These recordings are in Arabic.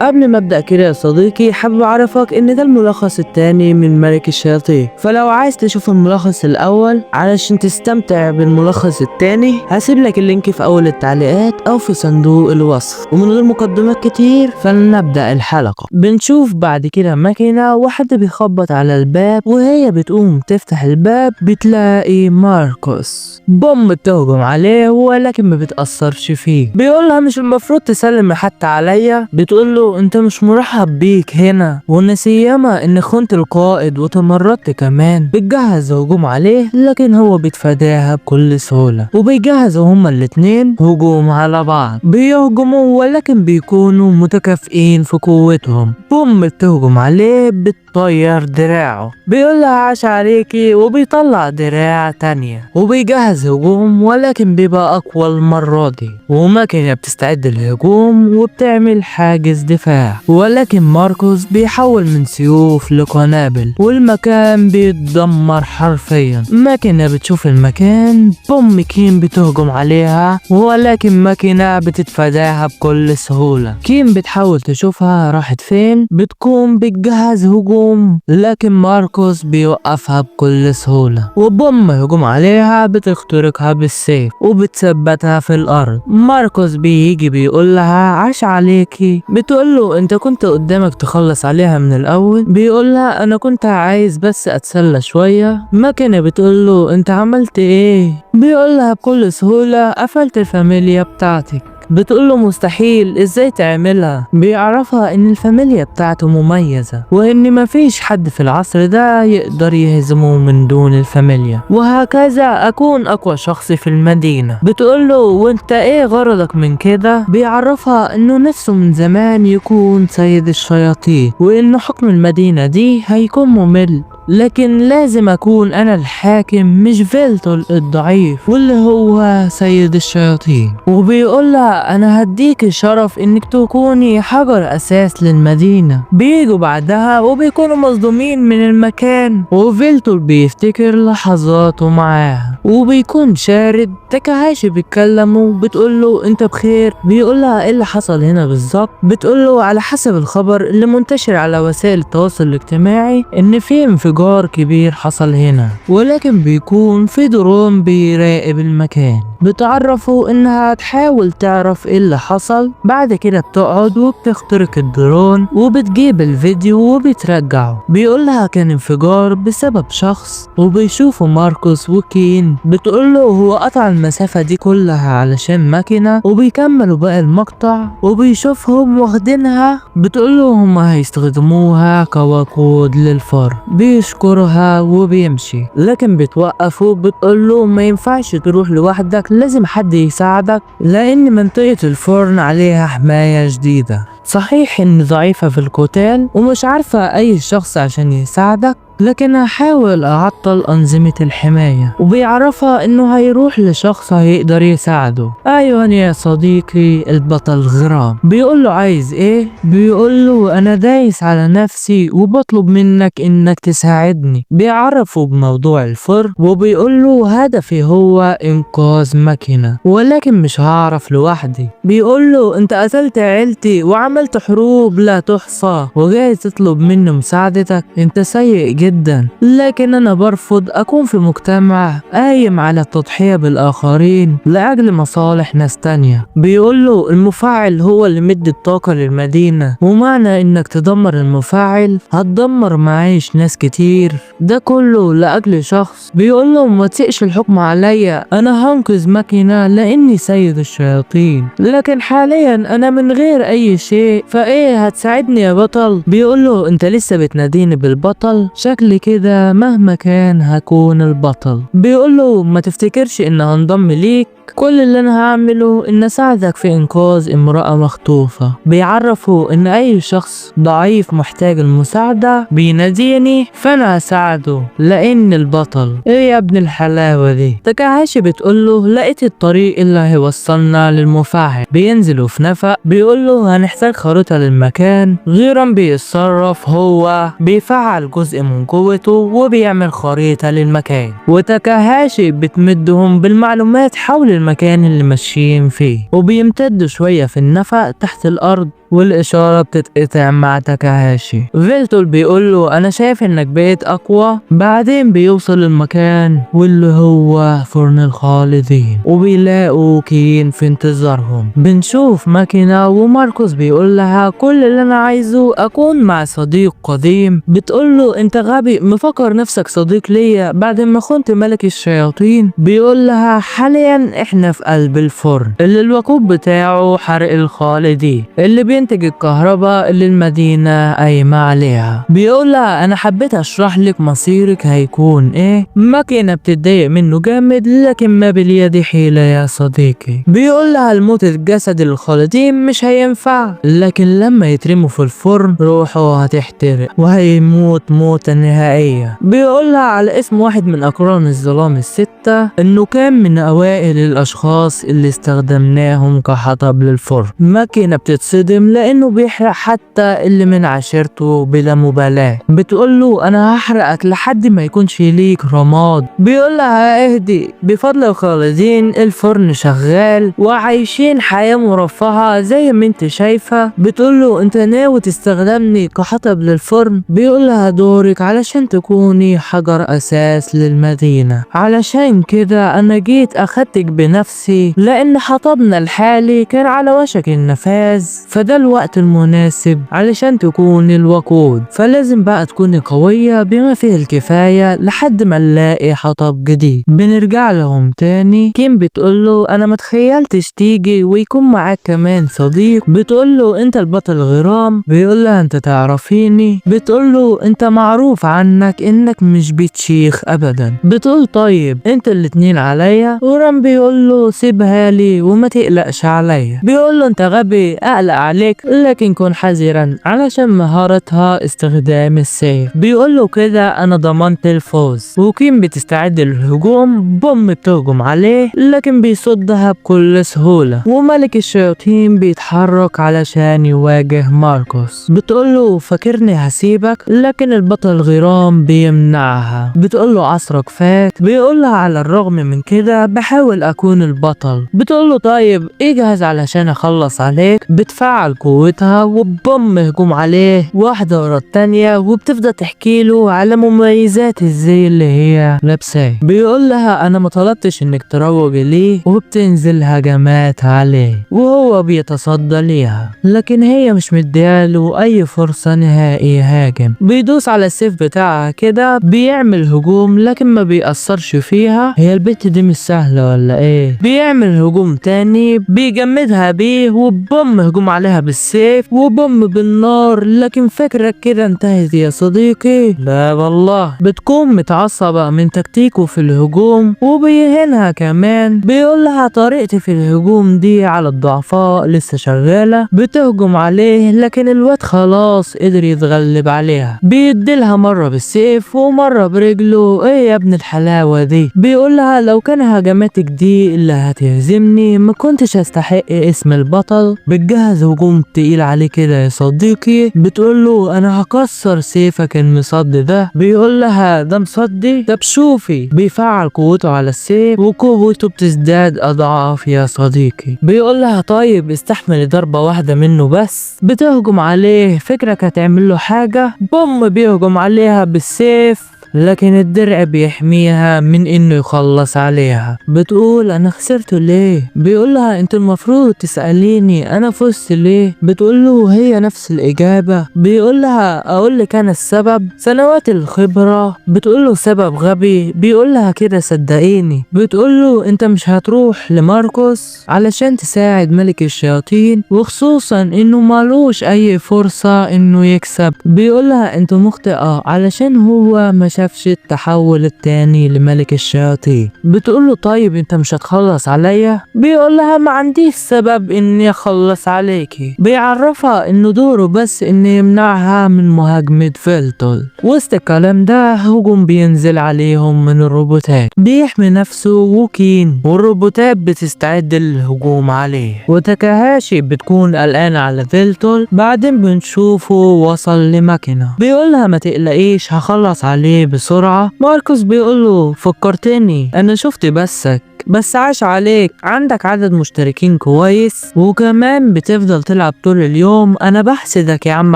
قبل ما ابدأ كده يا صديقي، حابب اعرفك ان ده الملخص التاني من ملك الشياطين. فلو عايز تشوف الملخص الاول علشان تستمتع بالملخص التاني، هسيب لك اللينك في اول التعليقات او في صندوق الوصف. ومن غير مقدمات كتير فلنبدأ الحلقة. بنشوف بعد كده ماكينة وحد بيخبط على الباب، وهي بتقوم تفتح الباب بتلاقي ماركوس. بوم بتهجم عليه ولكن ما بتأثرش فيه. بيقولها مش المفروض تسلم حتى عليا؟ بتقوله انت مش مرحب بيك هنا، ونسيما ان خنت القائد وتمردت كمان. بتجهز هجوم عليه لكن هو بيتفاداها بكل سهولة، وبيجهزوا هما الاتنين هجوم على بعض. بيهجموا ولكن بيكونوا متكافئين في قوتهم. بوم بتهجم عليه بتطير دراعه، بيقولها عاش عليكي، وبيطلع دراع تانية وبيجهز هجوم ولكن بيبقى اقوى المرة دي. وماكينة بتستعد للهجوم وبتعمل حاجز دفاع، ولكن ماركوس بيحول من سيوف لقنابل والمكان بيتدمر حرفيا. ماكينة بتشوف المكان، بوم كيم بتهجم عليها ولكن ماكينة بتتفاداها بكل سهولة. كيم بتحاول تشوفها راحت فين، بتكون بتجهز هجوم لكن ماركوس بيوقفها بكل سهولة. وبوم هجوم عليها بتخترقها بالسيف وبتثبتها في الارض. ماركوس بيجي بيقول لها عاش عليكي، بتقوله انت كنت قدامك تخلص عليها من الاول؟ بيقولها انا كنت عايز بس اتسلى شوية. ماكينة بتقوله انت عملت ايه؟ بيقولها بكل سهولة قفلت الفاميليا بتاعتك. بتقوله مستحيل، ازاي تعملها؟ بيعرفها ان الفاميليا بتاعته مميزة وان مفيش حد في العصر ده يقدر يهزمه من دون الفاميليا، وهكذا اكون اقوى شخص في المدينة. بتقوله وانت ايه غرضك من كده؟ بيعرفها انه نفسه من زمان يكون سيد الشياطين، وانه حكم المدينة دي هيكون ممل، لكن لازم اكون انا الحاكم مش فيلتول الضعيف واللي هو سيد الشياطين. وبيقولها انا هديك الشرف انك تكوني حجر اساس للمدينة. بيجوا بعدها وبيكونوا مصدومين من المكان، وفيلتول بيفتكر لحظاته معاها وبيكون شارد. تاكاهاشي بيتكلموا، بتقوله انت بخير؟ بيقولها ايه اللي حصل هنا بالظبط؟ بتقوله على حسب الخبر اللي منتشر على وسائل التواصل الاجتماعي ان في انفجار كبير حصل هنا، ولكن بيكون في درون بيراقب المكان. بتعرفوا انها تحاول تعرف ايه اللي حصل. بعد كده بتقعد وبتخترق الدرون وبتجيب الفيديو وبترجعه. بيقولها كان انفجار بسبب شخص، وبيشوفوا ماركوس وكين. بتقوله هو قطع المسافة دي كلها علشان ماكينة، وبيكملوا بقى المقطع وبيشوفهم واخدينها. بتقوله هما هيستخدموها كوقود للفار. بيشكرها وبيمشي، لكن بتوقفه. بتقوله ما ينفعش تروح لوحدك، لازم حد يساعدك لان منطقة الفرن عليها حماية جديدة. صحيح ان ضعيفة في القتال ومش عارفة اي شخص عشان يساعدك، لكن هحاول اعطل انظمة الحماية. وبيعرفها انه هيروح لشخص هيقدر يساعده. ايوه يا صديقي البطل غرام. بيقوله عايز ايه؟ بيقوله انا دايس على نفسي وبطلب منك انك تساعدني. بيعرفوا بموضوع الفر، وبيقوله هدفي هو انقاذ ماكينة ولكن مش هعرف لوحدي. بيقوله انت قتلت عيلتي وعملت حروب لا تحصى وجاي تطلب مني مساعدتك؟ انت سيء جدا، لكن انا برفض اكون في مجتمع قايم على التضحية بالاخرين لاجل مصالح ناس تانية. بيقوله المفاعل هو اللي مدي الطاقة للمدينة، ومعنى انك تدمر المفاعل هتدمر معيش ناس كتير، ده كله لاجل شخص. بيقوله ما تسقش الحكم عليا، انا هنقذ ماكينة لاني سيد الشياطين، لكن حاليا انا من غير اي شيء، فايه هتساعدني يا بطل؟ بيقوله انت لسه بتناديني بالبطل؟ شكلي كده مهما كان هكون البطل. بيقوله ما تفتكرش ان هنضم ليك، كل اللي انا هعمله ان اساعدك في انقاذ امرأة مخطوفة. بيعرفوا ان اي شخص ضعيف محتاج المساعدة بيناديني فانا هساعده لان البطل. ايه يا ابن الحلاوة دي؟ تاكاهاشي بتقوله لقيت الطريق اللي هيوصلنا للمفاعل. بينزلوا في نفق. بيقوله هنحتاج خريطة للمكان. غيرا بيتصرف، هو بيفعل جزء من قوته وبيعمل خريطة للمكان، وتاكاهاشي بتمدهم بالمعلومات حول المكان اللي ماشيين فيه. وبيمتدوا شوية في النفق تحت الأرض والإشارة بتتقطع مع تاكاهاشي. فيلتول بيقوله أنا شايف إنك بقيت أقوى. بعدين بيوصل المكان واللي هو فرن الخالدين، وبيلاقوا كين في انتظارهم. بنشوف ماكينة وماركوس بيقول لها كل اللي أنا عايزه أكون مع صديق قديم. بتقوله أنت غبي، مفكر نفسك صديق ليا بعد ما خنت ملك الشياطين. بيقول لها حاليا إحنا في قلب الفرن اللي الوقود بتاعه حرق الخالدين اللي بينتج الكهرباء اللي المدينة قايمة عليها. بيقول لها أنا حبيت أشرح لك مصيرك هيكون إيه. ماكينة بتتضايق منه جامد، لكن ما باليد حيلة يا صديقي. بيقول لها الموت الجسد الخالدين مش هينفع، لكن لما يترموا في الفرن روحه هتحترق وهيموت موتة نهائية. بيقول لها على اسم واحد من أقران الظلام الستة إنه كان من أوائل الأشخاص اللي استخدمناهم كحطب للفرن. ماكينة بتتصدم لأنه بيحرق حتى اللي من عشيرته بلا مبالاة. بتقوله أنا هحرقك لحد ما يكونش ليك رماد. بيقول لها اهدي، بفضل الخالدين الفرن شغال وعايشين حياة مرفهة زي ما انت شايفة. بتقوله انت ناوي تستخدمني كحطب للفرن؟ بيقول لها دورك علشان تكوني حجر أساس للمدينة، علشان كده أنا جيت أخدتك بنفسي لأن حطبنا الحالي كان على وشك النفاذ، فده الوقت المناسب علشان تكوني الوقود. فلازم بقى تكوني قوية بما فيه الكفاية لحد ما نلاقي حطب جديد. بنرجع لهم تاني. كيم بتقوله أنا متخيلتش تيجي ويكون معاك كمان صديق. بتقوله أنت البطل غرام. بيقولها أنت تعرفيني. بتقوله أنت معروف عنك إنك مش بتشيخ أبدا. بتقول طيب أنت الاتنين عليا. ورام بيقوله سيبها لي وما تقلقش عليا. بيقوله أنت غبي أقلق عليك، لكن كن حذرا علشان مهارتها استخدام السيف. بيقوله كده أنا ضمنت الفوز. وكيم بتستعد للهجوم. بوم بتهجم عليه لكن بيصدها بكل سهولة، وملك الشياطين بيتحرك علشان يواجه ماركوس. بتقوله فاكرني هسيبك، لكن البطل غرام بيمنعها. بتقوله عصرك فات. بيقولها على الرغم من كده بحاول أكون البطل. بتقوله طيب اجهز علشان أخلص عليك. بتفعل قوتها وبوم هجوم عليه واحدة ورا التانية، وبتفضل تحكيله على مميزات الزي اللي هي لابساه. بيقول لها انا ما طلبتش انك تروج ليه، وبتنزل هجمات عليه وهو بيتصدى ليها، لكن هي مش مدياله اي فرصة نهائي يهاجم. بيدوس على السيف بتاعها كده بيعمل هجوم لكن ما بيأثرش فيها. هي البت دي مش سهلة ولا ايه؟ بيعمل هجوم تاني بيجمدها بيه، وبوم هجوم عليها بالسيف وبوم بالنار. لكن فكرك كده انتهت يا صديقي؟ لا والله. بتكون متعصبة من تكتيكه في الهجوم وبيهنها كمان. بيقول لها طريقتي في الهجوم دي على الضعفاء لسه شغالة. بتهجم عليه لكن الواد خلاص قدر يتغلب عليها. بيديلها مرة بالسيف ومرة برجله. ايه يا ابن الحلاوة دي؟ بيقول لها لو كان هجماتك دي اللي هتهزمني ما كنتش هستحق اسم البطل. بتجهز هجوم تقيل عليه كده يا صديقي. بتقول له انا هكسر سيفك المصدي ده. بيقول لها ده مصدي؟ طب شوفي. بيفعل قوته على السيف وقوته بتزداد اضعاف يا صديقي. بيقول لها طيب استحملي ضربة واحدة منه بس. بتهجم عليه. فكرك هتعمل له حاجة؟ بوم بيهجم عليها بالسيف لكن الدرع بيحميها من انه يخلص عليها. بتقول انا خسرت ليه؟ بيقولها انت المفروض تسأليني انا فزت ليه. بتقوله هي نفس الاجابة. بيقولها اقولك انا السبب؟ سنوات الخبرة. بتقوله سبب غبي. بيقولها كده صدقيني. بتقوله انت مش هتروح لماركوس علشان تساعد ملك الشياطين، وخصوصا انه مالوش اي فرصة انه يكسب. بيقولها انت مخطئة علشان هو ما شافش التحول التاني لملك الشياطين. بتقوله طيب انت مش هتخلص عليا؟ بيقولها ما عنديش سبب اني اخلص عليكي. بيعرفها انه دوره بس انه يمنعها من مهاجمة فيلتول. وسط الكلام ده هجوم بينزل عليهم من الروبوتات. بيحمي نفسه وكين والروبوتات بتستعد للهجوم عليه، وتاكاهاشي بتكون قلقانة على فيلتول. بعدين بنشوفه وصل لماكينة. بيقولها ما تقلقيش هخلص عليه بسرعة. ماركوس بيقوله فكرتني انا شفت بسك بس عاش عليك، عندك عدد مشتركين كويس وكمان بتفضل تلعب طول اليوم، انا بحسدك يا عم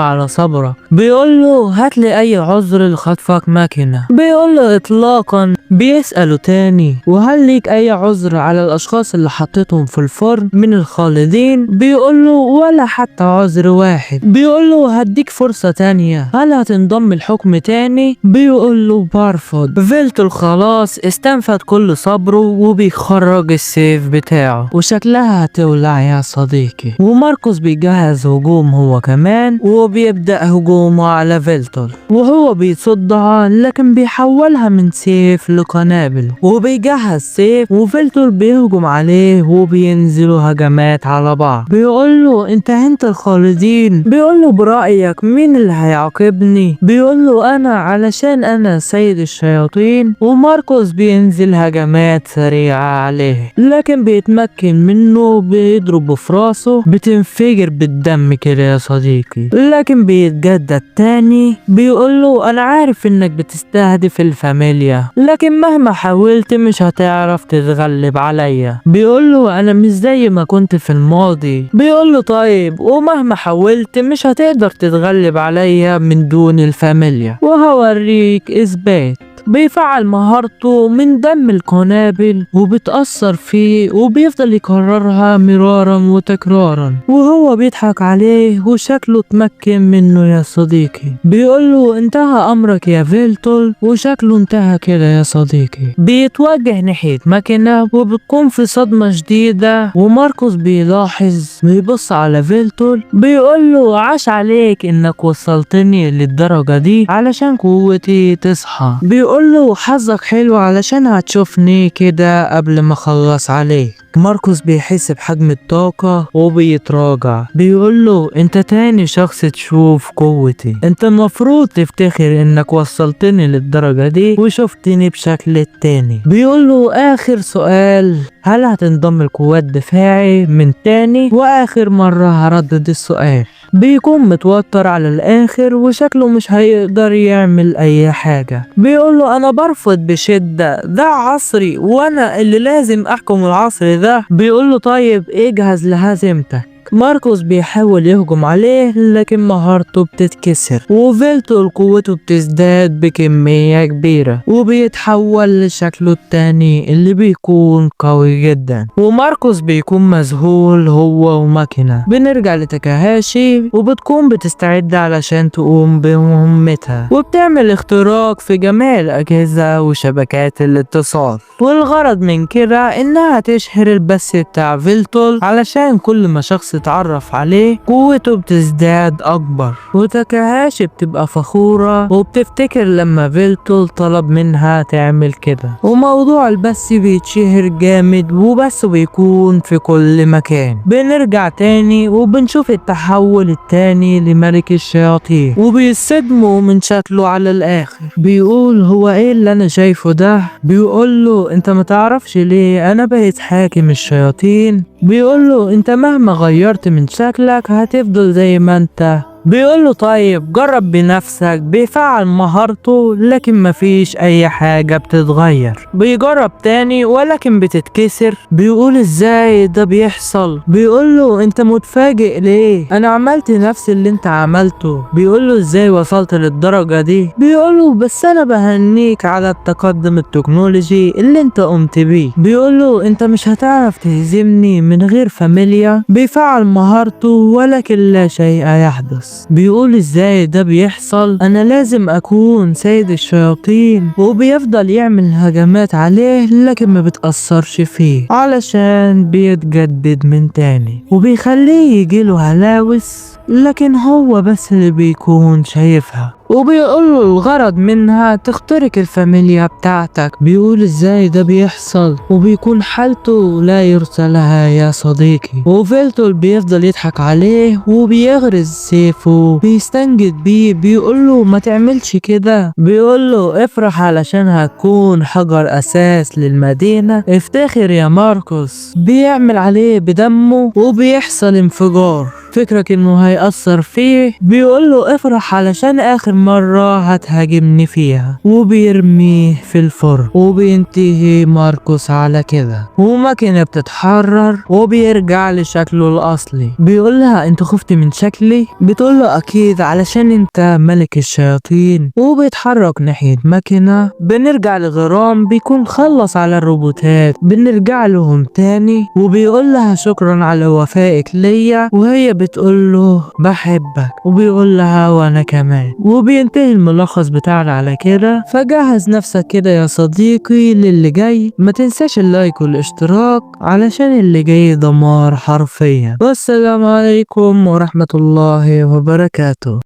على صبرك. بيقوله هاتلي اي عذر لخطفك ماكينة. بيقوله اطلاقا. بيسأله تاني وهل ليك اي عذر على الاشخاص اللي حطيتهم في الفرن من الخالدين؟ بيقوله ولا حتى عذر واحد. بيقوله هديك فرصة تانية، هل هتنضم الحكم تاني؟ بيقوله برفض. فيلتول خلاص استنفد كل صبره وبيخرج السيف بتاعه وشكلها هتولع يا صديقي. وماركوس بيجهز هجوم هو كمان وبيبدأ هجومه على فيلتول وهو بيصدها لكن بيحولها من سيف لقنابل وبيجهز سيف وفيلتول بيهجم عليه وبينزلوا هجمات على بعض. بيقوله انت هنت الخالدين. بيقوله برأيك مين اللي هيعاقبني؟ بيقوله انا علشان انا سيد الشياطين. وماركوس بينزل هجمات سريعة عليه لكن بيتمكن منه، بيضربه في راسه بتنفجر بالدم كده يا صديقي، لكن بيتجدد تاني. بيقوله انا عارف انك بتستهدف الفاميليا لكن مهما حاولت مش هتعرف تتغلب عليا. بيقوله انا مش زي ما كنت في الماضي. بيقوله طيب ومهما حاولت مش هتقدر تتغلب عليا من دون الفاميليا وهوريك اثبات. بيفعل مهارته من دم القنابل وبتأثر فيه وبيفضل يكررها مرارا وتكرارا وهو بيضحك عليه وشكله اتمكن منه يا صديقي. بيقوله انتهى امرك يا فيلتول وشكله انتهى كده يا صديقي. بيتوجه ناحية ماكينة وبتكون في صدمة شديدة وماركوس بيلاحظ بيبص على فيلتول. بيقوله عاش عليك انك وصلتني للدرجة دي علشان قوتي تصحى. بيقوله حظك حلو علشان هتشوفني كده قبل ما اخلص عليك. ماركوس بيحس بحجم الطاقة وبيتراجع. بيقوله انت تاني شخص تشوف قوتي، انت المفروض تفتخر انك وصلتني للدرجة دي وشفتني بشكل التاني. بيقوله اخر سؤال، هل هتنضم القوات دفاعي من تاني؟ واخر مرة هردد السؤال. بيكون متوتر على الاخر وشكله مش هيقدر يعمل اي حاجة. بيقوله انا برفض بشدة، ده عصري وانا اللي لازم احكم العصر ده. بيقوله طيب اجهز لهزيمتك. ماركوس بيحاول يهجم عليه لكن مهارته بتتكسر وفيلتول قوته بتزداد بكمية كبيرة وبيتحول لشكله التاني اللي بيكون قوي جدا وماركوس بيكون مذهول هو وماكينة. بنرجع لتاكاهاشي وبتكون بتستعد علشان تقوم بمهمتها وبتعمل اختراق في جميع الأجهزة وشبكات الاتصال والغرض من كده انها تشهر البث بتاع فيلتول علشان كل ما شخص تتعرف عليه قوته بتزداد اكبر. وتاكاهاشي بتبقى فخورة وبتفتكر لما فيلتول طلب منها تعمل كده وموضوع البث بيتشهر جامد وبس بيكون في كل مكان. بنرجع تاني وبنشوف التحول التاني لملك الشياطين وبيصدموا من شكله على الاخر. بيقول هو ايه اللي انا شايفه ده؟ بيقول له انت متعرفش ليه انا بقيت حاكم الشياطين؟ بيقول له انت مهما غيرت من شكلك هتفضل زي ما انت. بيقوله طيب جرب بنفسك. بيفعل مهارته لكن مفيش اي حاجة بتتغير. بيجرب تاني ولكن بتتكسر. بيقول ازاي ده بيحصل؟ بيقوله انت متفاجئ ليه؟ انا عملت نفس اللي انت عملته. بيقوله ازاي وصلت للدرجة دي؟ بيقوله بس انا بهنيك على التقدم التكنولوجي اللي انت قمت بيه. بيقوله انت مش هتعرف تهزمني من غير فاميليا. بيفعل مهارته ولكن لا شيء يحدث. بيقول ازاي ده بيحصل؟ انا لازم اكون سيد الشياطين. وبيفضل يعمل هجمات عليه لكن ما بتأثرش فيه علشان بيتجدد من تاني وبيخليه يجيله هلاوس لكن هو بس اللي بيكون شايفها. وبيقوله الغرض منها تخترق الفاميليا بتاعتك. بيقول ازاي ده بيحصل وبيكون حالته لا يرثى لها يا صديقي. وفيلتول بيفضل يضحك عليه وبيغرز سيفه بيستنجد بيه. بيقوله ما تعملش كده. بيقوله افرح علشان هتكون حجر اساس للمدينة. افتخر يا ماركوس. بيعمل عليه بدمه وبيحصل انفجار فكرك انه هيأثر فيه، بيقوله افرح علشان اخر مرة هتهاجمني فيها، وبيرميه في الفرن. وبينتهي ماركوس على كده، وماكينة بتتحرر وبيرجع لشكله الاصلي. بيقولها انت خفت من شكلي؟ بتقوله اكيد علشان انت ملك الشياطين. وبيتحرك ناحية ماكينة. بنرجع لغرام بيكون خلص على الروبوتات. بنرجع لهم تاني وبيقول لها شكرا على وفائك ليا، وهي بتقول له بحبك، وبيقول لها وانا كمان. وبينتهي الملخص بتاعنا على كده. فجهز نفسك كده يا صديقي للي جاي، ما تنساش اللايك والاشتراك علشان اللي جاي دمار حرفيا. والسلام عليكم ورحمة الله وبركاته.